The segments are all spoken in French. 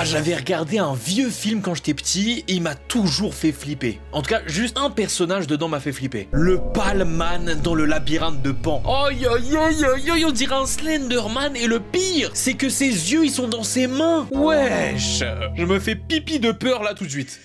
J'avais regardé un vieux film quand j'étais petit et il m'a toujours fait flipper. En tout cas, juste un personnage dedans m'a fait flipper. Le Palman dans le labyrinthe de Pan. Aïe aïe aïe aïe aïe, on dirait un Slenderman et le pire, c'est que ses yeux ils sont dans ses mains. Wesh, je me fais pipi de peur là tout de suite.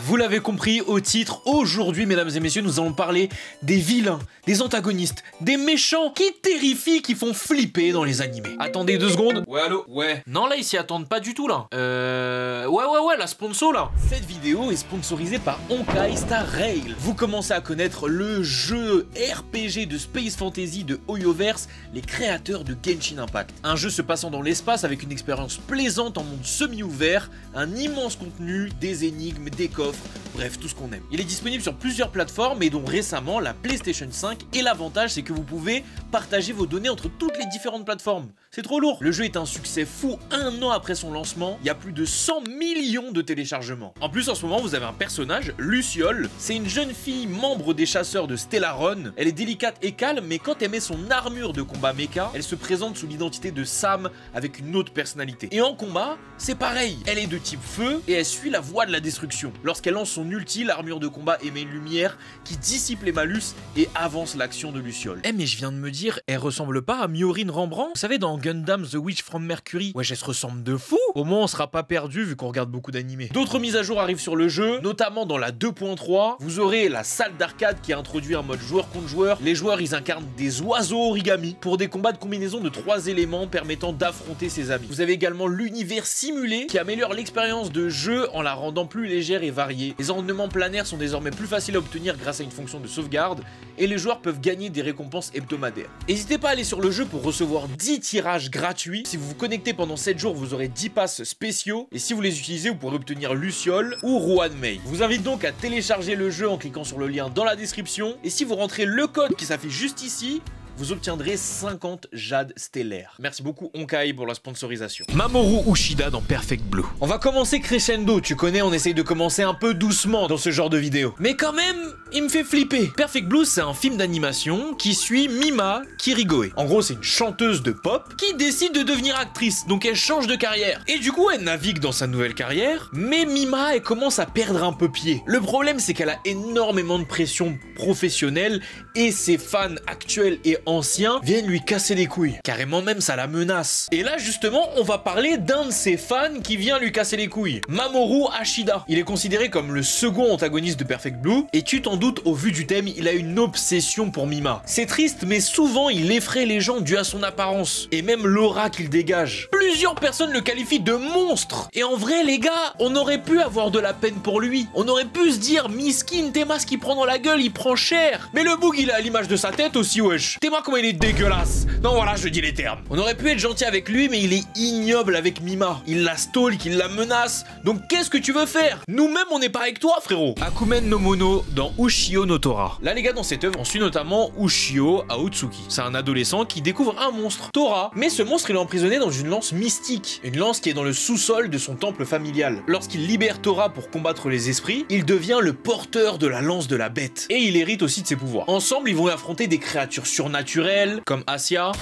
Vous l'avez compris au titre, aujourd'hui mesdames et messieurs, nous allons parler des vilains, des antagonistes, des méchants qui terrifient, qui font flipper dans les animés. Attendez 2 secondes. Ouais, allô? Ouais. Non, là, ils s'y attendent pas du tout, là. Ouais, la sponsor, là. Cette vidéo est sponsorisée par Honkai Star Rail. Vous commencez à connaître le jeu RPG de Space Fantasy de Hoyoverse, les créateurs de Genshin Impact. Un jeu se passant dans l'espace avec une expérience plaisante en monde semi-ouvert, un immense contenu, des énigmes, des coffres, bref, tout ce qu'on aime. Il est disponible sur plusieurs plateformes et dont récemment la PlayStation 5, et l'avantage c'est que vous pouvez partager vos données entre toutes les différentes plateformes. C'est trop lourd. Le jeu est un succès fou 1 an après son lancement, il y a plus de 100 millions de téléchargements. En plus en ce moment vous avez un personnage, Luciole, c'est une jeune fille membre des chasseurs de Stellaron. Elle est délicate et calme, mais quand elle met son armure de combat mecha, elle se présente sous l'identité de Sam avec une autre personnalité. Et en combat, c'est pareil, elle est de type feu et elle suit la voie de la destruction. Lorsqu'elle lance son ulti, l'armure de combat émet une lumière qui dissipe les malus et avance l'action de Luciole. Mais je viens de me dire, elle ressemble pas à Myorine Rembrandt? Vous savez dans Gundam The Witch from Mercury? Ouais, elle se ressemble de fou. Au moins on sera pas perdu vu qu'on regarde beaucoup d'animés. D'autres mises à jour arrivent sur le jeu, notamment dans la 2.3. Vous aurez la salle d'arcade qui a introduit un mode joueur contre joueur. Les joueurs ils incarnent des oiseaux origami pour des combats de combinaison de 3 éléments permettant d'affronter ses amis. Vous avez également l'univers simulé qui améliore l'expérience de jeu en la rendant plus légère et variée. Les ornements planaires sont désormais plus faciles à obtenir grâce à une fonction de sauvegarde et les joueurs peuvent gagner des récompenses hebdomadaires. N'hésitez pas à aller sur le jeu pour recevoir 10 tirages gratuits. Si vous vous connectez pendant 7 jours, vous aurez 10 passes spéciaux et si vous les utilisez, vous pourrez obtenir Luciole ou Ruan Mei. Je vous invite donc à télécharger le jeu en cliquant sur le lien dans la description et si vous rentrez le code qui s'affiche juste ici, vous obtiendrez 50 jades stellaires. Merci beaucoup Honkai pour la sponsorisation. Mamoru Ushida dans Perfect Blue. On va commencer crescendo, tu connais, on essaye de commencer un peu doucement dans ce genre de vidéo. Mais quand même, il me fait flipper. Perfect Blue, c'est un film d'animation qui suit Mima Kirigoe. En gros, c'est une chanteuse de pop qui décide de devenir actrice, donc elle change de carrière. Et du coup, elle navigue dans sa nouvelle carrière, mais Mima, elle commence à perdre un peu pied. Le problème, c'est qu'elle a énormément de pression professionnelle et ses fans actuels et anciens viennent lui casser les couilles. Carrément même ça la menace. Et là justement on va parler d'un de ses fans qui vient lui casser les couilles. Mamoru Ashida. Il est considéré comme le second antagoniste de Perfect Blue et tu t'en doutes au vu du thème il a une obsession pour Mima. C'est triste mais souvent il effraie les gens dû à son apparence et même l'aura qu'il dégage. Plusieurs personnes le qualifient de monstre. Et en vrai les gars on aurait pu avoir de la peine pour lui. On aurait pu se dire miskin Théma ce qu'il prend dans la gueule il prend cher. Mais le bug il est à l'image de sa tête aussi wesh. Théma comment il est dégueulasse. Non voilà je dis les termes. On aurait pu être gentil avec lui mais il est ignoble avec Mima. Il la stalk, il la menace. Donc qu'est-ce que tu veux faire? Nous-mêmes on n'est pas avec toi frérot. Akumen no Mono dans Ushio no Tora. Là les gars dans cette œuvre on suit notamment Ushio Aotsuki. C'est un adolescent qui découvre un monstre, Tora. Mais ce monstre il est emprisonné dans une lance mystique. Une lance qui est dans le sous-sol de son temple familial. Lorsqu'il libère Tora pour combattre les esprits, il devient le porteur de la lance de la bête. Et il hérite aussi de ses pouvoirs. Ensemble ils vont affronter des créatures surnaturelles comme Asia.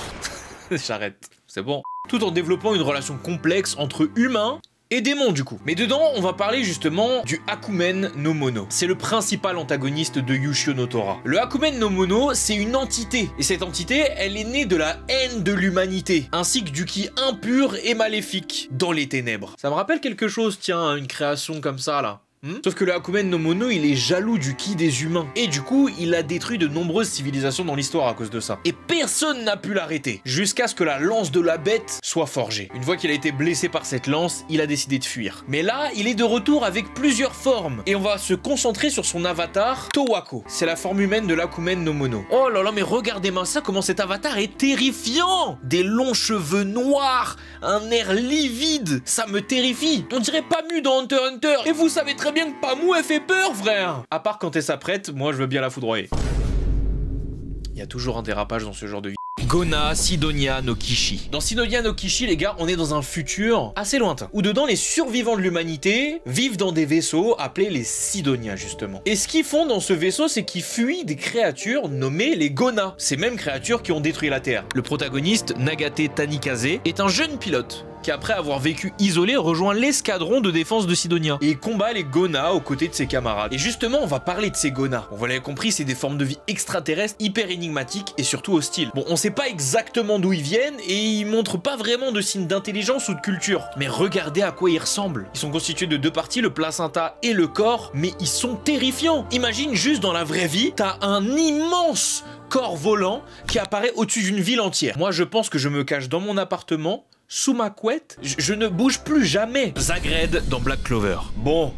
J'arrête, c'est bon. Tout en développant une relation complexe entre humains et démons du coup. Mais dedans, on va parler justement du Akumen no Mono. C'est le principal antagoniste de Ushio no Tora. Le Akumen no Mono, c'est une entité. Et cette entité, elle est née de la haine de l'humanité, ainsi que du ki impur et maléfique dans les ténèbres. Ça me rappelle quelque chose, tiens, une création comme ça là. Sauf que le Akumen no Mono, il est jaloux du ki des humains. Et du coup, il a détruit de nombreuses civilisations dans l'histoire à cause de ça. Et personne n'a pu l'arrêter, jusqu'à ce que la lance de la bête soit forgée. Une fois qu'il a été blessé par cette lance, il a décidé de fuir. Mais là, il est de retour avec plusieurs formes. Et on va se concentrer sur son avatar, Towako. C'est la forme humaine de l'Akumen no Mono. Oh là là, mais regardez-moi ça, comment cet avatar est terrifiant! Des longs cheveux noirs, un air livide, ça me terrifie. On dirait Pamu dans Hunter x Hunter. Et vous savez très bien que Pamu elle fait peur frère. À part quand elle s'apprête, moi je veux bien la foudroyer. Il y a toujours un dérapage dans ce genre de vidéo. Gona Sidonia no Kishi. Dans Sidonia no Kishi, les gars, on est dans un futur assez lointain, où dedans les survivants de l'humanité vivent dans des vaisseaux appelés les Sidonia, justement. Et ce qu'ils font dans ce vaisseau, c'est qu'ils fuient des créatures nommées les Gona, ces mêmes créatures qui ont détruit la Terre. Le protagoniste, Nagate Tanikaze, est un jeune pilote qui, après avoir vécu isolé, rejoint l'escadron de défense de Sidonia et combat les Gona aux côtés de ses camarades. Et justement, on va parler de ces Gona. Bon, vous l'avez compris, c'est des formes de vie extraterrestres hyper énigmatiques et surtout hostiles. Bon, on sait pas exactement d'où ils viennent et ils montrent pas vraiment de signes d'intelligence ou de culture. Mais regardez à quoi ils ressemblent. Ils sont constitués de deux parties, le placenta et le corps, mais ils sont terrifiants. Imagine juste dans la vraie vie, t'as un immense corps volant qui apparaît au-dessus d'une ville entière. Moi, je pense que je me cache dans mon appartement, sous ma couette, je ne bouge plus jamais. Zagred dans Black Clover. Bon,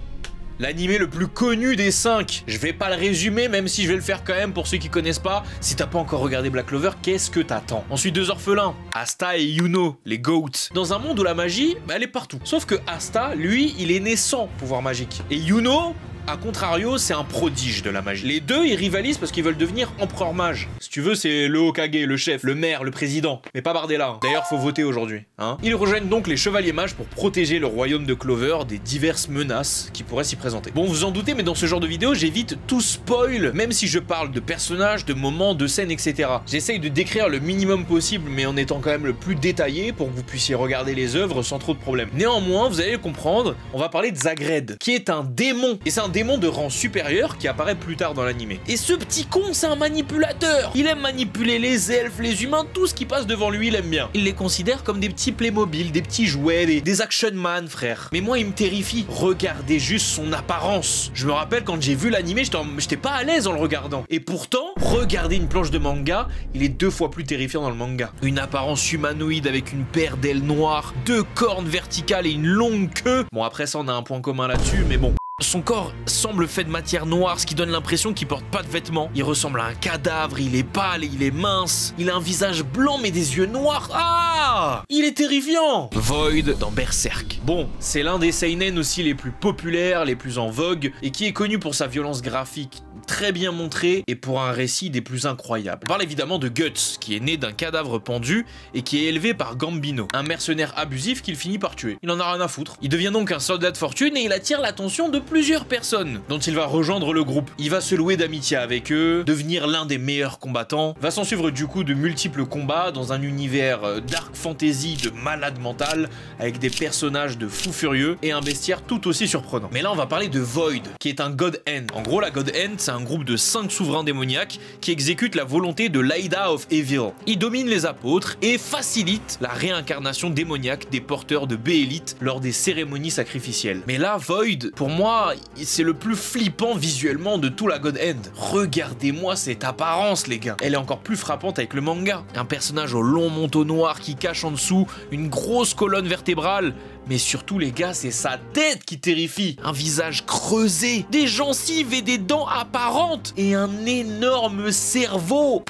l'animé le plus connu des 5. Je vais pas le résumer, même si je vais le faire quand même pour ceux qui connaissent pas. Si t'as pas encore regardé Black Clover, qu'est-ce que t'attends? Ensuite, deux orphelins, Asta et Yuno, les Goats. Dans un monde où la magie, elle est partout. Sauf que Asta, lui, il est né sans pouvoir magique. Et Yuno, a contrario, c'est un prodige de la magie. Les deux, ils rivalisent parce qu'ils veulent devenir empereur mage. Si tu veux, c'est le Hokage, le chef, le maire, le président. Mais pas Bardella. Hein. D'ailleurs, faut voter aujourd'hui. Hein. Ils rejoignent donc les chevaliers mages pour protéger le royaume de Clover des diverses menaces qui pourraient s'y présenter. Bon, vous en doutez, mais dans ce genre de vidéo, j'évite tout spoil, même si je parle de personnages, de moments, de scènes, etc. J'essaye de décrire le minimum possible, mais en étant quand même le plus détaillé pour que vous puissiez regarder les œuvres sans trop de problèmes. Néanmoins, vous allez le comprendre, on va parler de Zagred, qui est un démon. Et c'est un démon de rang supérieur qui apparaît plus tard dans l'animé. Et ce petit con, c'est un manipulateur. Il aime manipuler les elfes, les humains, tout ce qui passe devant lui, il aime bien. Il les considère comme des petits Playmobil, des petits jouets, des action man, frère. Mais moi, il me terrifie. Regardez juste son apparence. Je me rappelle quand j'ai vu l'animé, j'étais pas à l'aise en le regardant. Et pourtant, regardez une planche de manga, il est 2 fois plus terrifiant dans le manga. Une apparence humanoïde avec une paire d'ailes noires, 2 cornes verticales et une longue queue. Bon, après ça, on a un point commun là-dessus, mais bon. Son corps semble fait de matière noire, ce qui donne l'impression qu'il porte pas de vêtements. Il ressemble à un cadavre, il est pâle et il est mince. Il a un visage blanc mais des yeux noirs. Ah! Il est terrifiant! Void dans Berserk. Bon, c'est l'un des seinen aussi les plus populaires, les plus en vogue, et qui est connu pour sa violence graphique très bien montrée et pour un récit des plus incroyables. On parle évidemment de Guts, qui est né d'un cadavre pendu et qui est élevé par Gambino, un mercenaire abusif qu'il finit par tuer. Il en a rien à foutre. Il devient donc un soldat de fortune et il attire l'attention de plusieurs personnes dont il va rejoindre le groupe. Il va se louer d'amitié avec eux, devenir l'un des meilleurs combattants. Va s'en suivre du coup de multiples combats dans un univers dark fantasy de malade mental avec des personnages de fous furieux et un bestiaire tout aussi surprenant. Mais là on va parler de Void, qui est un God Hand. En gros la God Hand c'est un groupe de 5 souverains démoniaques qui exécutent la volonté de l'Aida of Evil. Ils dominent les apôtres et facilitent la réincarnation démoniaque des porteurs de Béélite lors des cérémonies sacrificielles. Mais là Void, pour moi, c'est le plus flippant visuellement de tout la God Hand. Regardez-moi cette apparence les gars. Elle est encore plus frappante avec le manga. Un personnage au long manteau noir qui cache en dessous une grosse colonne vertébrale. Mais surtout les gars, c'est sa tête qui terrifie. Un visage creusé, des gencives et des dents apparentes et un énorme cerveau.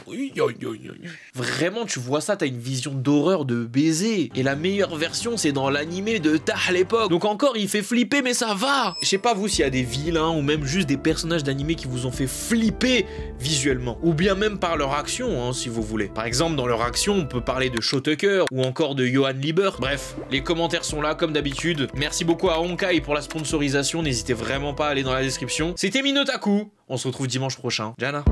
Vraiment, tu vois ça, t'as une vision d'horreur de baiser. Et la meilleure version, c'est dans l'animé de Tah à l'époque. Donc encore, il fait flipper, mais ça va. Je sais pas vous s'il y a des vilains ou même juste des personnages d'animé qui vous ont fait flipper visuellement. Ou bien même par leur action, hein, si vous voulez. Par exemple, dans leur action, on peut parler de Shotucker ou encore de Johan Lieber. Bref, les commentaires sont là comme d'habitude. Merci beaucoup à Honkai pour la sponsorisation. N'hésitez vraiment pas à aller dans la description. C'était Minotaku. On se retrouve dimanche prochain. Jana.